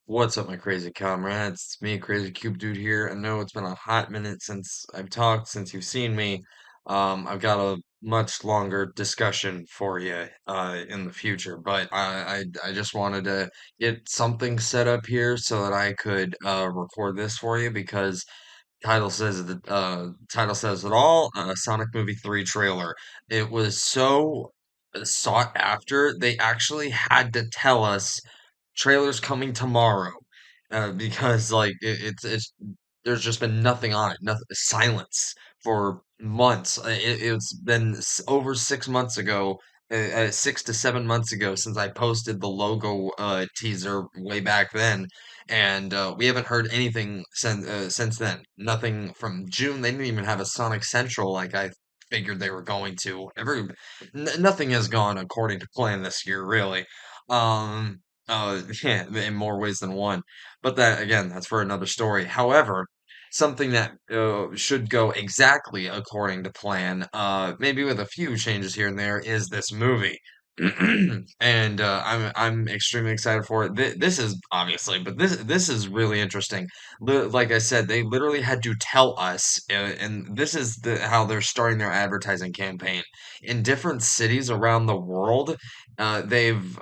What's up, my crazy comrades? It's me, Crazy Cube Dude here. I know it's been a hot minute since I've talked, since you've seen me. I've got a much longer discussion for you in the future, but I just wanted to get something set up here so that I could record this for you because title says it all. Sonic Movie 3 trailer. It was so sought after. They actually had to tell us trailer's coming tomorrow, because like it's there's just been nothing on it, nothing, silence for months. It's been over 6 months ago, 6 to 7 months ago since I posted the logo teaser way back then, and we haven't heard anything since then. Nothing from June. They didn't even have a Sonic Central like I figured they were going to. Nothing has gone according to plan this year, really. Um, yeah, in more ways than one. But that again, that's for another story. However, something that should go exactly according to plan, maybe with a few changes here and there, is this movie. And I'm extremely excited for it. This is obviously, but this is really interesting. Like I said, they literally had to tell us, and this is how they're starting their advertising campaign in different cities around the world. They've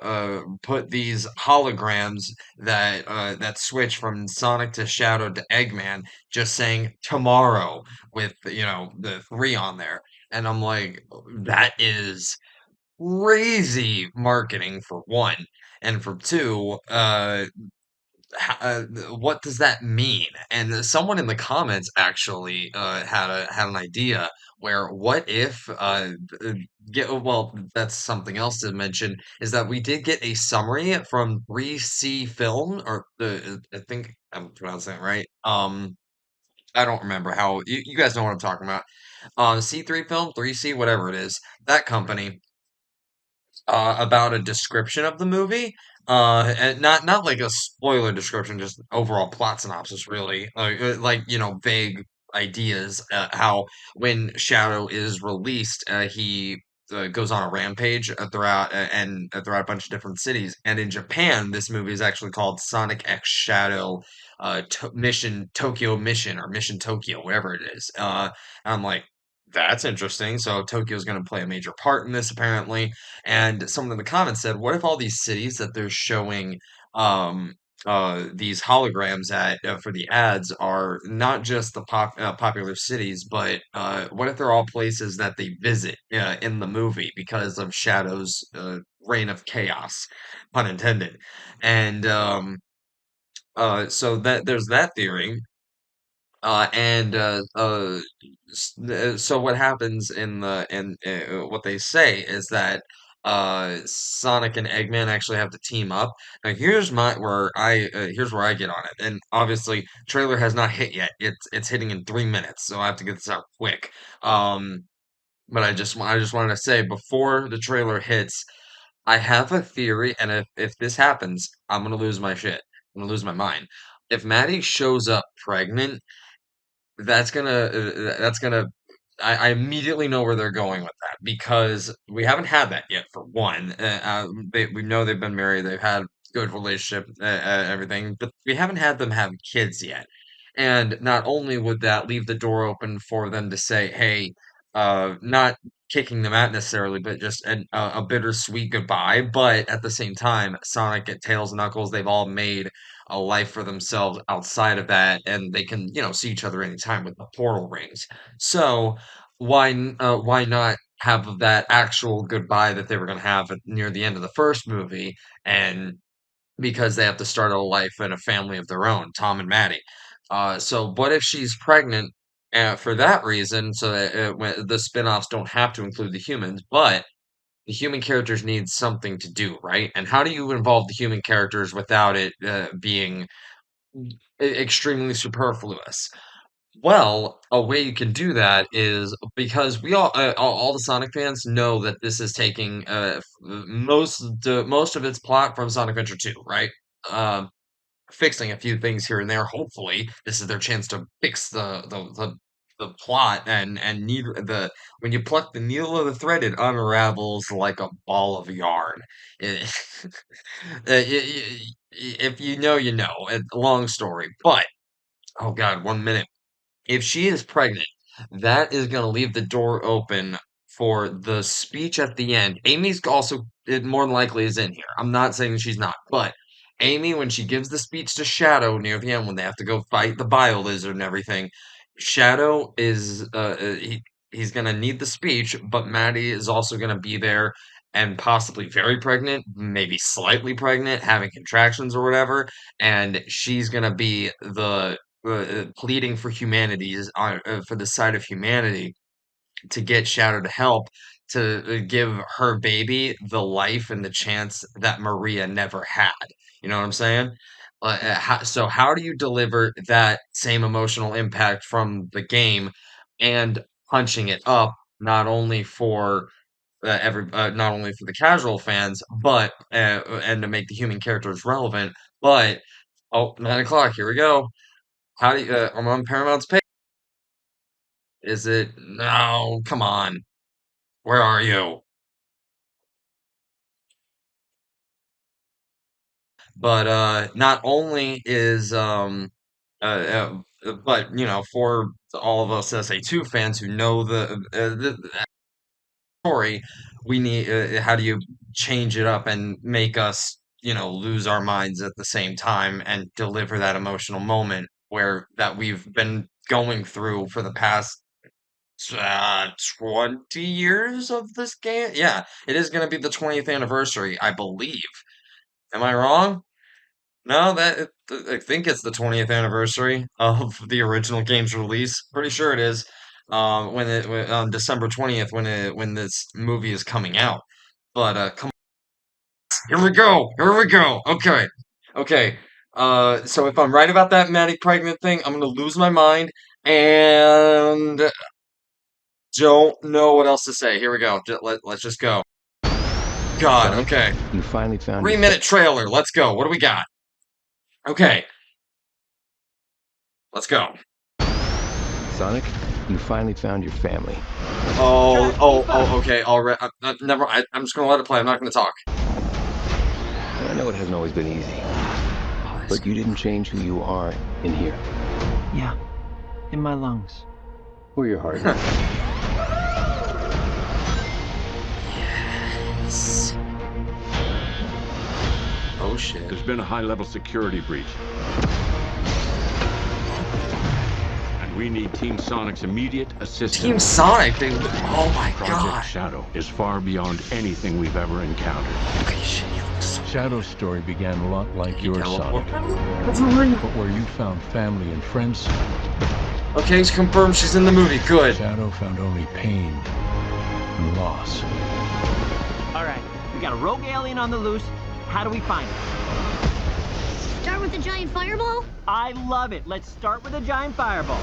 put these holograms that switch from Sonic to Shadow to Eggman, just saying tomorrow with the three on there, and I'm like, that is crazy marketing for one, and for two, what does that mean? And someone in the comments actually had an idea where what if get well, that's something else to mention is that we did get a summary from 3C Film, or I think I'm pronouncing it right. I don't remember how you guys know what I'm talking about. C3 Film, 3C, whatever it is, that company, about a description of the movie, and not like a spoiler description, just overall plot synopsis, really, like vague ideas. How when Shadow is released, he goes on a rampage throughout a bunch of different cities, and in Japan, this movie is actually called Sonic X Shadow. Mission Tokyo Mission, or Mission Tokyo, whatever it is. I'm like, that's interesting. So Tokyo's going to play a major part in this, apparently. And someone in the comments said, "What if all these cities that they're showing um, these holograms at for the ads are not just the popular cities, but what if they're all places that they visit in the movie because of Shadow's reign of chaos, pun intended?" And so that there's that theory. So what happens in what they say is that Sonic and Eggman actually have to team up. Now here's where I get on it. And obviously, trailer has not hit yet. It's hitting in 3 minutes, so I have to get this out quick. Um, but I just wanted to say before the trailer hits, I have a theory, and if this happens, I'm gonna lose my shit. I'm gonna lose my mind. If Maddie shows up pregnant, that's gonna I immediately know where they're going with that, because we haven't had that yet, for one. We know they've been married, they've had good relationship, everything, but we haven't had them have kids yet. And not only would that leave the door open for them to say, hey, not kicking them out necessarily, but just a bittersweet goodbye. But at the same time, Sonic and Tails and Knuckles, they've all made a life for themselves outside of that, and they can, see each other anytime with the portal rings. So why not have that actual goodbye that they were going to have near the end of the first movie, and because they have to start a life and a family of their own, Tom and Maddie. So what if she's pregnant, for that reason, so that the spin-offs don't have to include the humans, but the human characters need something to do, right? And how do you involve the human characters without it being extremely superfluous? Well, a way you can do that is because all the Sonic fans know that this is taking most of its plot from Sonic Adventure 2, right? Um, Fixing a few things here and there. Hopefully, this is their chance to fix the the plot and needle the when you pluck the needle of the thread, it unravels like a ball of yarn. It, if you know, you know. Long story, but oh God, 1 minute. If she is pregnant, that is gonna leave the door open for the speech at the end. Amy's also it more than likely is in here. I'm not saying she's not, but Amy, when she gives the speech to Shadow near the end, when they have to go fight the bio lizard and everything, Shadow is he's gonna need the speech, but Maddie is also gonna be there and possibly very pregnant, maybe slightly pregnant, having contractions or whatever, and she's gonna be the pleading for humanities for the side of humanity to get Shadow to help to give her baby the life and the chance that Maria never had. You know what I'm saying? So how do you deliver that same emotional impact from the game and punching it up not only for not only for the casual fans, but and to make the human characters relevant, but oh, 9 o'clock, here we go. How do you, I'm on Paramount's page. Is it? No, come on. Where are you? But not only is but you know, for all of us SA2 fans who know the story, we need. How do you change it up and make us, you know, lose our minds at the same time and deliver that emotional moment where that we've been going through for the past 20 years of this game? Yeah, it is gonna be the 20th anniversary, I believe. Am I wrong? No, I think it's the 20th anniversary of the original game's release. Pretty sure it is. On December 20th when this movie is coming out. But come on, here we go. Here we go. Okay. Okay. So if I'm right about that Maddie pregnant thing, I'm gonna lose my mind and don't know what else to say. Here we go. Let's just go. God, Sonic, okay. you finally found 3 minute trailer. Let's go. What do we got? Okay, let's go. Sonic, you finally found your family. Okay. Already. Never. I'm just gonna let it play. I'm not gonna talk. I know it hasn't always been easy, Oh, but you didn't change who you are in here. Yeah, in my lungs. Or your heart. yes. Oh shit. There's been a high-level security breach. And we need Team Sonic's immediate assistance. Team Sonic. Oh my god. Project Shadow is far beyond anything we've ever encountered. Okay, shit. He looks so. Shadow's story began a lot like yours, teleport? Sonic. But where you found family and friends, Okay, it's confirmed she's in the movie. Good. Shadow found only pain and loss. All right, we got a rogue alien on the loose. How do we find it? Start with the giant fireball? I love it. Let's start with a giant fireball.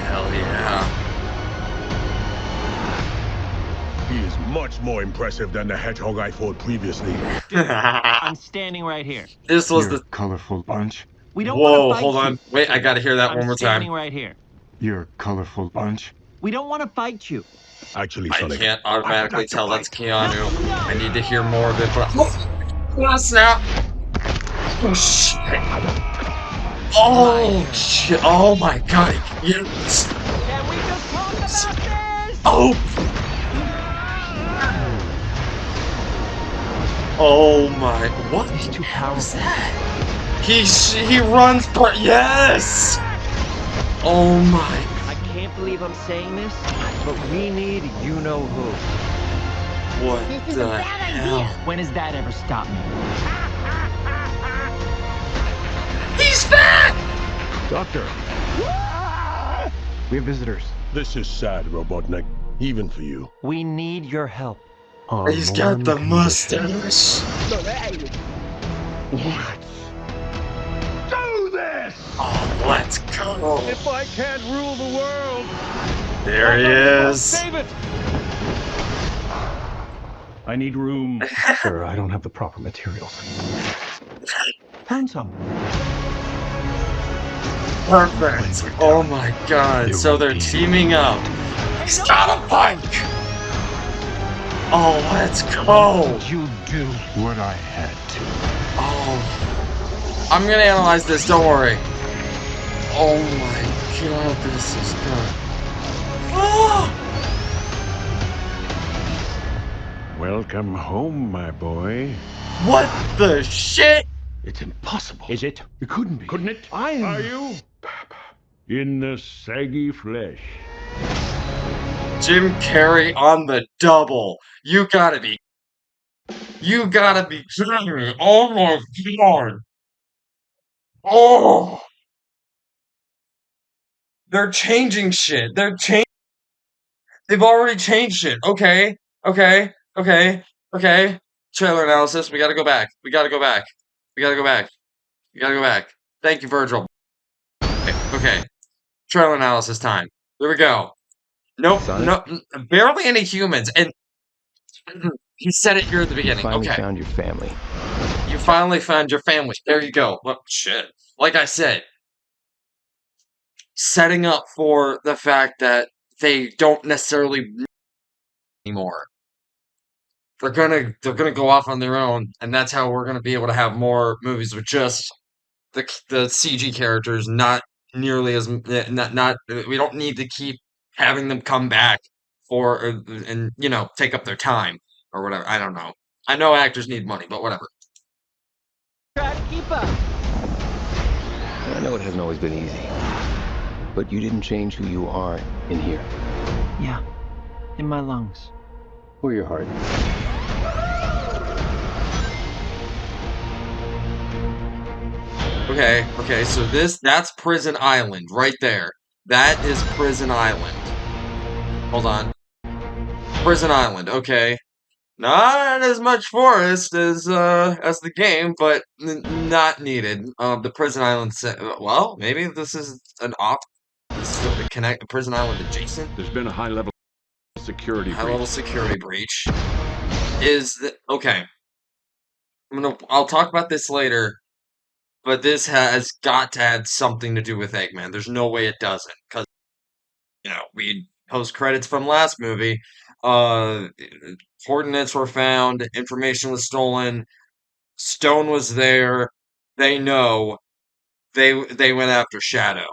Hell yeah. He is much more impressive than the Hedgehog I fought previously. I'm standing right here. This was You're the. a colorful bunch. We don't want to Whoa, fight hold you. on. Wait, I gotta hear that I'm one more standing time. right here. You're a colorful bunch. We don't want to fight you. Actually, I Sonic, can't I would automatically like to tell that's fight. Keanu. I need to hear more of it, but. Oh, snap! Oh, shit. Oh, shit. Oh, my God. Yes. Can we just talk about this? Oh! Oh, my. What? He's too was powerful. that? He runs, but yes! Oh, my. I can't believe I'm saying this, but we need you-know-who. What This is the a bad hell? idea. When has that ever stopped me? He's back! Doctor, We have visitors. this is sad, Robotnik. Even for you. We need your help. He's got the mustache. Do this! Oh, let's go. If I can't rule the world, There he is. save it! I need room. Sir, I don't have the proper materials. Found some. Perfect. Oh my god. So they're teaming up. He's got a bike! Oh, let's go! You do what I had to. Oh. I'm gonna analyze this, don't worry. Oh my god, this is good. Ah! Welcome home, my boy. What the shit? It's impossible. Is it? It couldn't be. Couldn't it? I am. Are you? In the saggy flesh. Jim Carrey on the double. You gotta be kidding me. Oh my god. Oh, they're changing shit. They've already changed shit. Okay. Okay. Okay. Okay. Trailer analysis. We gotta go back. We gotta go back. We gotta go back. We gotta go back. Thank you, Virgil. Okay. Okay. Trailer analysis time. There we go. Nope. Sonic? No. Barely any humans. And he said it here at the You beginning. finally Okay. found your family. You finally found your family. There you go. Well, shit. Like I said, setting up for the fact that they don't necessarily anymore. They're gonna go off on their own, and that's how we're gonna be able to have more movies with just the CG characters, not nearly as not we don't need to keep having them come back for and take up their time or whatever. I don't know. I know actors need money, but whatever. Try to keep up. I know it hasn't always been easy, but you didn't change who you are in here Yeah, in my lungs. or your heart. Okay, so that's Prison Island right there. That is Prison Island. Hold on. Prison Island, okay. Not as much forest as the game, but not needed. The Prison Island well, maybe this is this is a connect Prison Island adjacent. There's been a high-level security High level breach. security breach. Okay. I'll talk about this later, but this has got to have something to do with Eggman. There's no way it doesn't, because we post credits from last movie. Uh, Coordinates were found. Information was stolen. Stone was there. They know. They went after Shadow.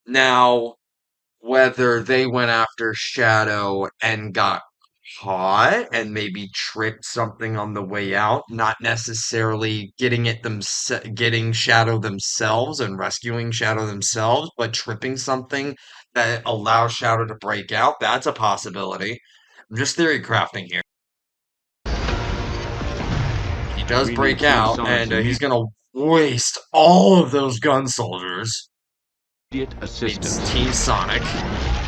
Now, whether they went after Shadow and got caught and maybe tripped something on the way out, not necessarily getting Shadow themselves and rescuing Shadow themselves, but tripping something that allows Shadow to break out, that's a possibility. I'm just theory crafting here. He does We break need Team out, Sonic's and he's gonna waste all of those gun soldiers. immediate It's assistance. Team Sonic.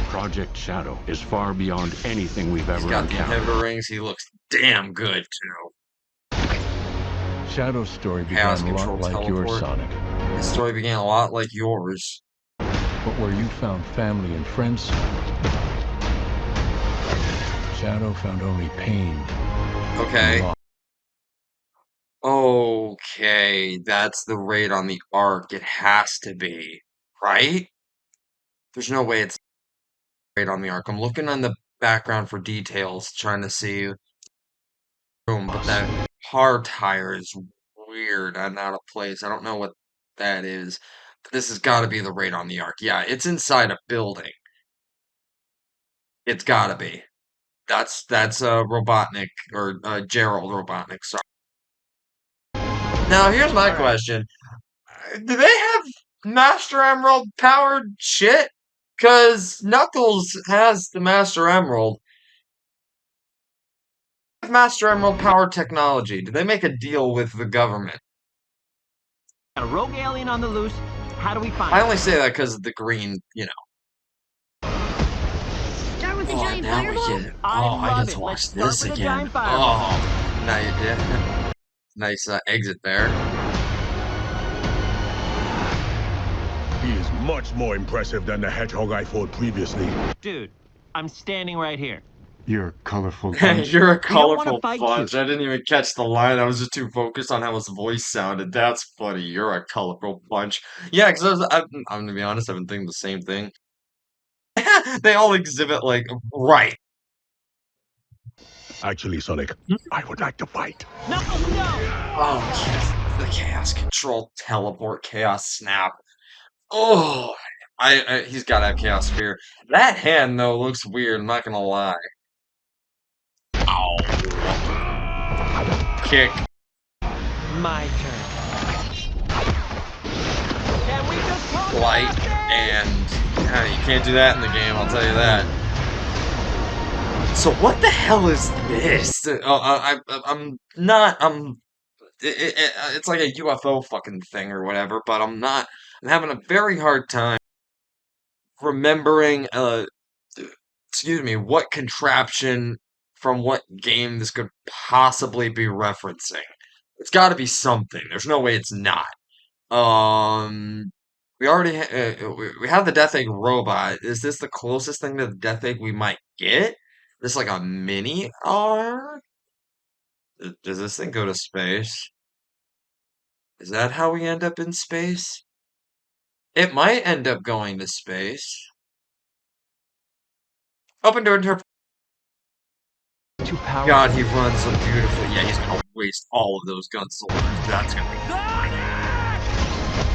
Project Shadow is far beyond anything we've He's ever got the encountered. inhibitor rings. He looks damn good too. Shadow's story Chaos began a control lot like yours, teleport. Sonic. His story began a lot like yours. But where you found family and friends, Shadow found only pain and Okay. loss. Okay, that's the raid on the Ark. It has to be, right? There's no way it's raid on the Ark. I'm looking on the background for details, trying to see room, but that car tire is weird and out of place. I don't know what that is. But this has got to be the raid on the Ark. Yeah, it's inside a building. It's got to be. That's Robotnik or Gerald Robotnik. Sorry. Now here's my question. Do they have Master Emerald powered shit? Because Knuckles has the Master Emerald. Master Emerald powered technology. Do they make a deal with the government? Got a rogue alien on the loose. How do we find I him? only say that because of the green, Start with the Oh, giant now we fireball? get. I Oh, I love get it. to watch Let's this start with a again. giant fireball. Oh, nice, nice exit there. He is much more impressive than the Hedgehog I fought previously. Dude, I'm standing right here. You're a colorful bunch. You're a We don't want to colorful fight you. bunch. I didn't even catch the line. I was just too focused on how his voice sounded. That's funny. You're a colorful bunch. Yeah, because I'm gonna be honest, I've been thinking the same thing. They all exhibit like right. Actually, Sonic, I would like to fight. Knuckles, no! Oh, the chaos control teleport chaos snap. Oh, he's got to have chaos spear. That hand though looks weird. I'm not gonna lie. Ow. Kick. My turn. Can we just talk Light, about this? and you can't do that in the game, I'll tell you that. So what the hell is this? I'm not, it's like a UFO fucking thing or whatever, but I'm having a very hard time remembering, excuse me, what contraption from what game this could possibly be referencing. It's gotta be something, there's no way it's not. Um, we already we have the Death Egg robot. Is this the closest thing to the Death Egg we might get? This like a mini R? Does this thing go to space? Is that how we end up in space? It might end up going to space. Open to interpret. Too powerful. God, he runs so beautifully. Yeah, he's gonna waste all of those gun soldiers. That's gonna be.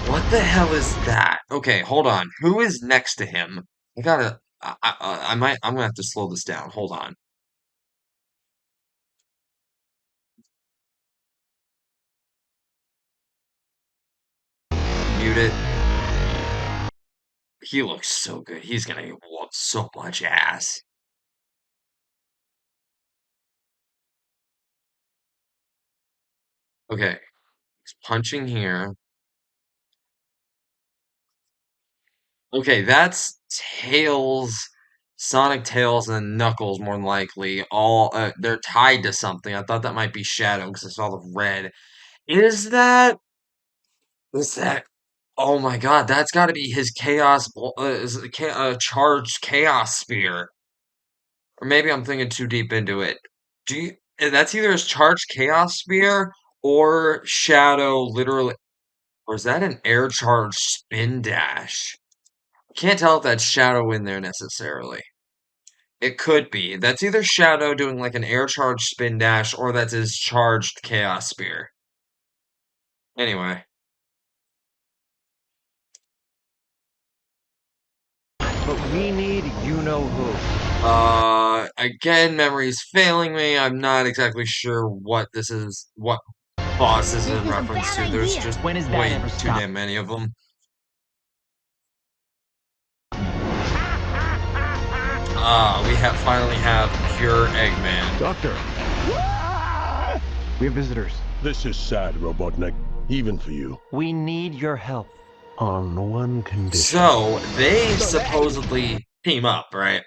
What the hell is that? Okay, hold on. Who is next to him? I gotta. I might. I'm gonna have to slow this down. Hold on. Mute it. He looks so good. He's gonna whoop so much ass. Okay, he's punching here. Okay, that's Tails, Sonic, Tails, and Knuckles more than likely. All they're tied to something. I thought that might be Shadow because I saw the red. Is that? Is that? Oh my God, that's got to be his charged Chaos Spear. Or maybe I'm thinking too deep into it. That's either his charged Chaos Spear or Shadow literally. Or is that an air charge spin dash? Can't tell if that's Shadow in there necessarily. It could be. That's either Shadow doing like an air charge spin dash or that's his charged Chaos Spear. Anyway. But we need you-know-who. Again, memory's failing me. I'm not exactly sure what this is, what boss is in reference to. There's just When is that way ever too stop? damn many of them. We finally have pure Eggman. Doctor, We have visitors. this is sad, Robotnik. Even for you. We need your help. On one condition. So they supposedly team up, right?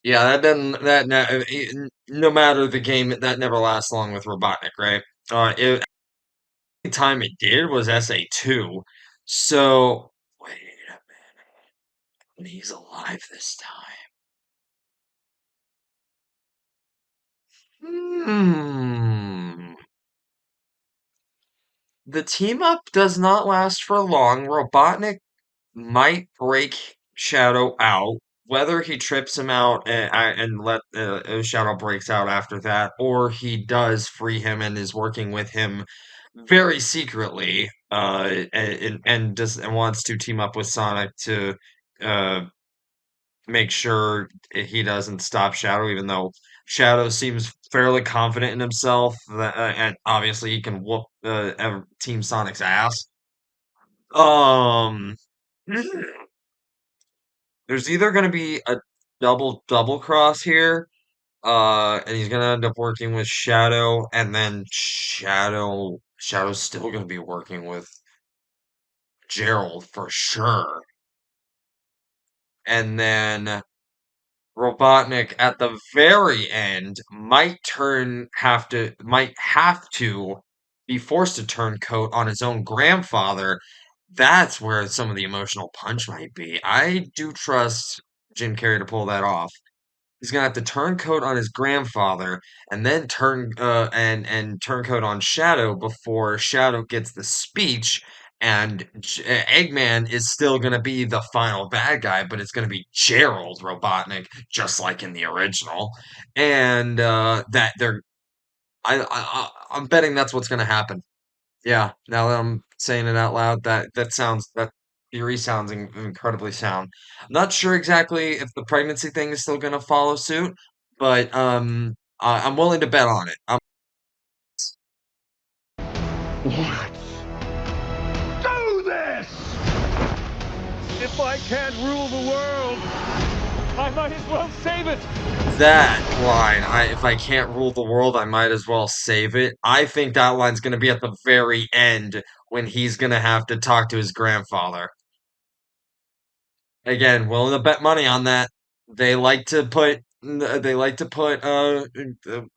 Yeah, that doesn't no matter the game, that never lasts long with Robotnik, right? The time it did was SA2. So wait a minute, he's alive this time. The team up does not last for long. Robotnik might break Shadow out. Whether he trips him out and let Shadow breaks out after that, or he does free him and is working with him very secretly, and wants to team up with Sonic to uh, make sure he doesn't stop Shadow, even though Shadow seems fairly confident in himself, and obviously he can whoop Team Sonic's ass. Um. There's either gonna be a double cross here, and he's gonna end up working with Shadow, and then Shadow's still gonna be working with Gerald for sure. And then Robotnik at the very end might have to be forced to turn coat on his own grandfather. That's where some of the emotional punch might be. I do trust Jim Carrey to pull that off. He's gonna have to turn coat on his grandfather and then turn coat on Shadow before Shadow gets the speech. And Eggman is still gonna be the final bad guy, but it's gonna be Gerald Robotnik, just like in the original. And that they're I'm betting that's what's gonna happen. Yeah, now that I'm saying it out loud, that theory sounds incredibly sound. I'm not sure exactly if the pregnancy thing is still gonna follow suit, but I'm willing to bet on it. Do this! If I can't rule the world, I might as well save it. That line, if I can't rule the world, I might as well save it. I think that line's gonna be at the very end when he's gonna have to talk to his grandfather. Again, willing to bet money on that. They like to put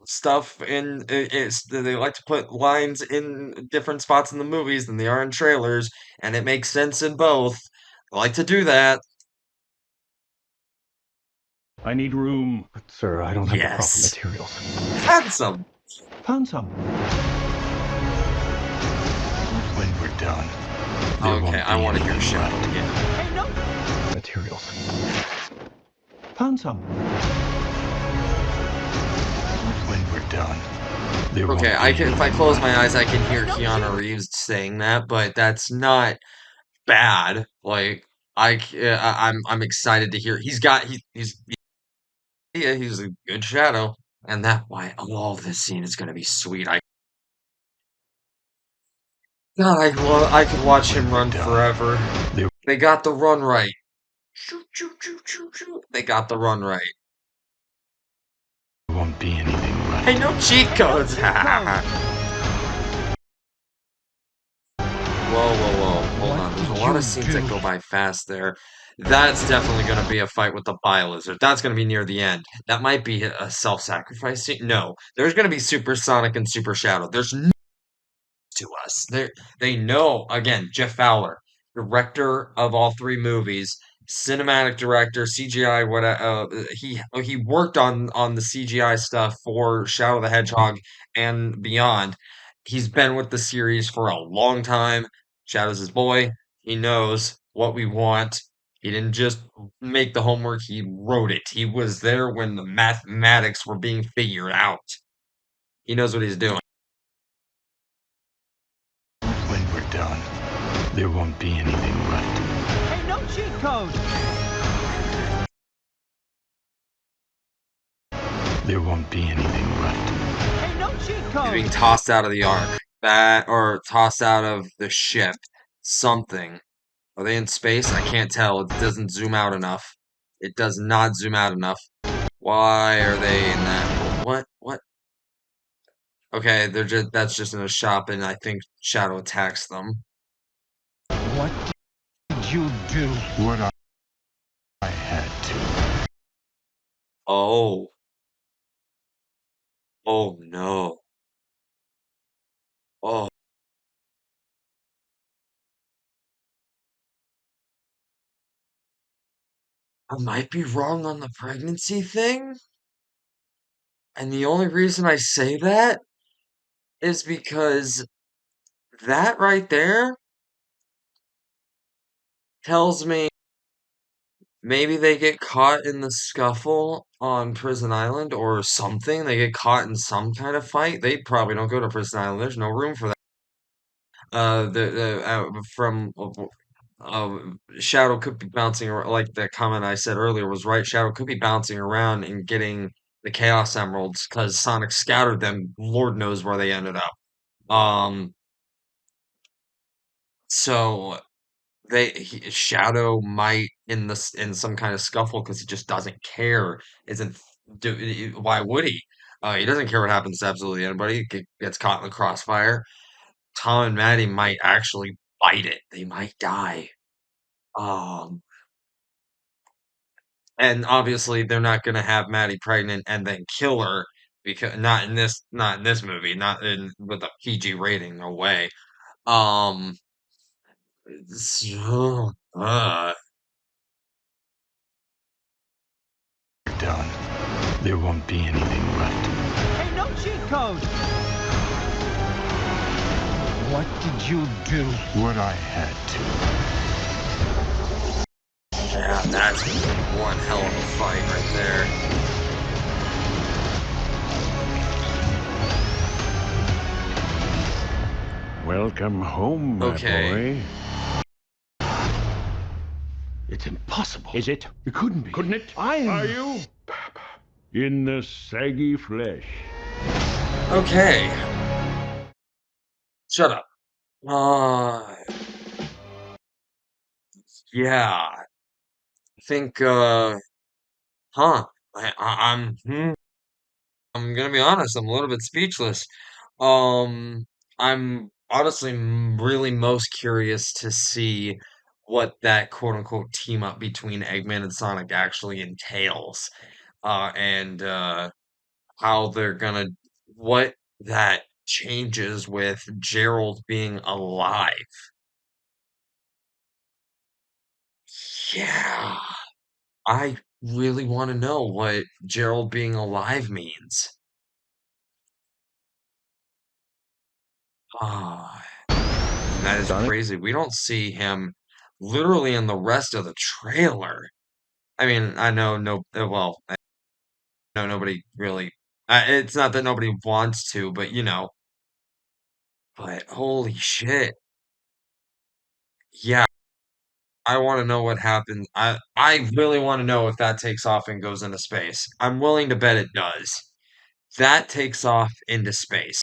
stuff in they like to put lines in different spots in the movies than they are in trailers, and it makes sense in both. They like to do that. I need room. But, sir, I don't have the proper Yes. materials. Handsome. Found some. When we're done, there Okay, won't I be want to hear anything Shadow left. again. Hey, no. Materials. Found some. When we're done, there won't Okay, be I can if I anything close left. my eyes, I can hear Keanu Reeves saying that, but that's not bad. Like I'm excited to hear. Yeah, he's a good Shadow, and that why oh, this scene is gonna be sweet. I could watch him run forever. There They got the run right. Shoot, shoot, shoot, shoot, shoot. They got the run right. won't be anything left. Hey, no cheat codes. cheat codes. Whoa, whoa, whoa. Hold on. There's a lot of scenes that go by fast there. That's definitely going to be a fight with the Bile-Lizard. That's going to be near the end. That might be a self-sacrifice scene. No, there's going to be Super Sonic and Super Shadow. There's to us. They know again, Jeff Fowler, director of all three movies, cinematic director, CGI. What he worked on the CGI stuff for Shadow the Hedgehog and beyond. He's been with the series for a long time. Shadow's his boy. He knows what we want. He didn't just make the homework, he wrote it. He was there when the mathematics were being figured out. He knows what he's doing. When we're done, there won't be anything left. Hey, no cheat codes. There won't be anything left. Hey, no cheat He's being codes. tossed out of the ark. That or tossed out of the ship. Something. Are they in space? I can't tell. It doesn't zoom out enough. It does not zoom out enough. Why are they in that? What? What? Okay, they're just that's just in a shop, and I think Shadow attacks them. What did you do? What I had to. Oh. Oh no. Oh. I might be wrong on the pregnancy thing. And the only reason I say that is because that right there tells me maybe they get caught in the scuffle on Prison Island or something. They get caught in some kind of fight. They probably don't go to Prison Island. There's no room for that. From Shadow could be bouncing around, like the comment I said earlier was right. Shadow could be bouncing around and getting the Chaos Emeralds because Sonic scattered them. Lord knows where they ended up. Um, so Shadow might in some kind of scuffle because he just doesn't care. Isn't why would he? He doesn't care what happens to absolutely anybody. Gets caught in the crossfire. Tom and Maddie might actually bite it. They might die. Um, and obviously they're not gonna have Maddie pregnant and then kill her because not in this movie, not in with a PG rating. No way. Um, so, We're done. there won't be anything right. Hey, no cheat code! What did you do? What I had to. Yeah, that's one hell of a fight right there. Welcome home, my Okay. boy. It's impossible. Is it? It couldn't be. Couldn't it? Are you? In the saggy flesh. Okay. Shut up. Yeah. I think, huh. I'm gonna be honest, I'm a little bit speechless. Um, I'm honestly really most curious to see what that quote unquote team up between Eggman and Sonic actually entails. And how they're gonna what that changes with Gerald being alive. Yeah, I really want to know what Gerald being alive means. Ah, and that is Sonic? crazy. We don't see him literally in the rest of the trailer. I mean, I know no, well, I know nobody really. It's not that nobody wants to, but But holy shit, yeah. I want to know what happens. I really want to know if that takes off and goes into space. I'm willing to bet it does. That takes off into space.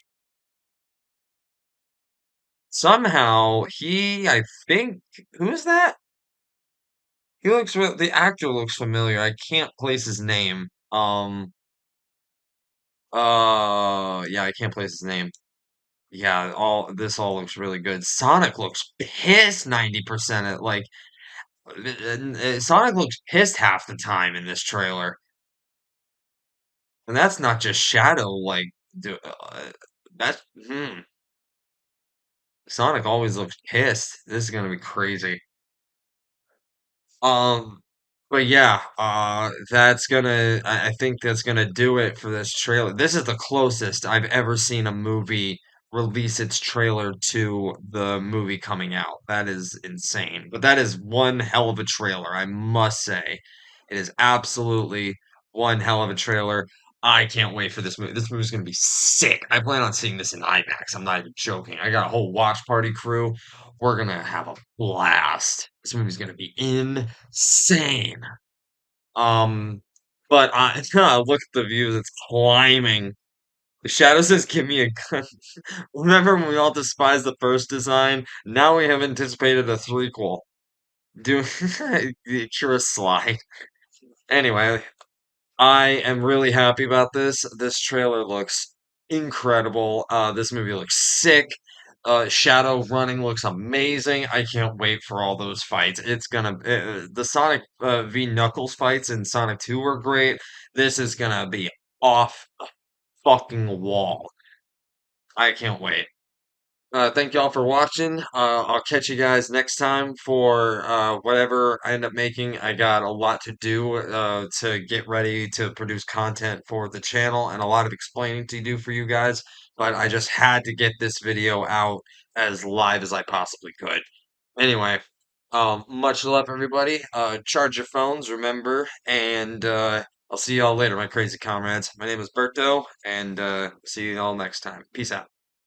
Somehow I think, who's that? The actor looks familiar. I can't place his name. Yeah, I can't place his name. Yeah, all looks really good. Sonic looks pissed 90% of like Sonic looks pissed half the time in this trailer. And that's not just Shadow, like, do that's Sonic always looks pissed. This is gonna be crazy. Um, but yeah, I think that's gonna do it for this trailer. This is the closest I've ever seen a movie release its trailer to the movie coming out. That is insane. But that is one hell of a trailer, I must say. It is absolutely one hell of a trailer. I can't wait for this movie. This movie's gonna be sick. I plan on seeing this in IMAX. I'm not even joking. I got a whole watch party crew. We're gonna have a blast. This movie's gonna be insane. Um, but I look at the views, it's climbing. The Shadow says, "Give me a gun." Remember when we all despised the first design? Now we have anticipated a threequel. Do you're sly. Anyway, I am really happy about this. This trailer looks incredible. This movie looks sick. Shadow running looks amazing. I can't wait for all those fights. The Sonic v Knuckles fights in Sonic 2 were great. This is gonna be off the fucking wall. I can't wait. Thank y'all for watching. I'll catch you guys next time for whatever I end up making. I got a lot to do to get ready to produce content for the channel and a lot of explaining to do for you guys. But I just had to get this video out as live as I possibly could. Anyway, much love, everybody. Charge your phones, remember, and I'll see y'all later, my crazy comrades. My name is Berto, and see you all next time. Peace out.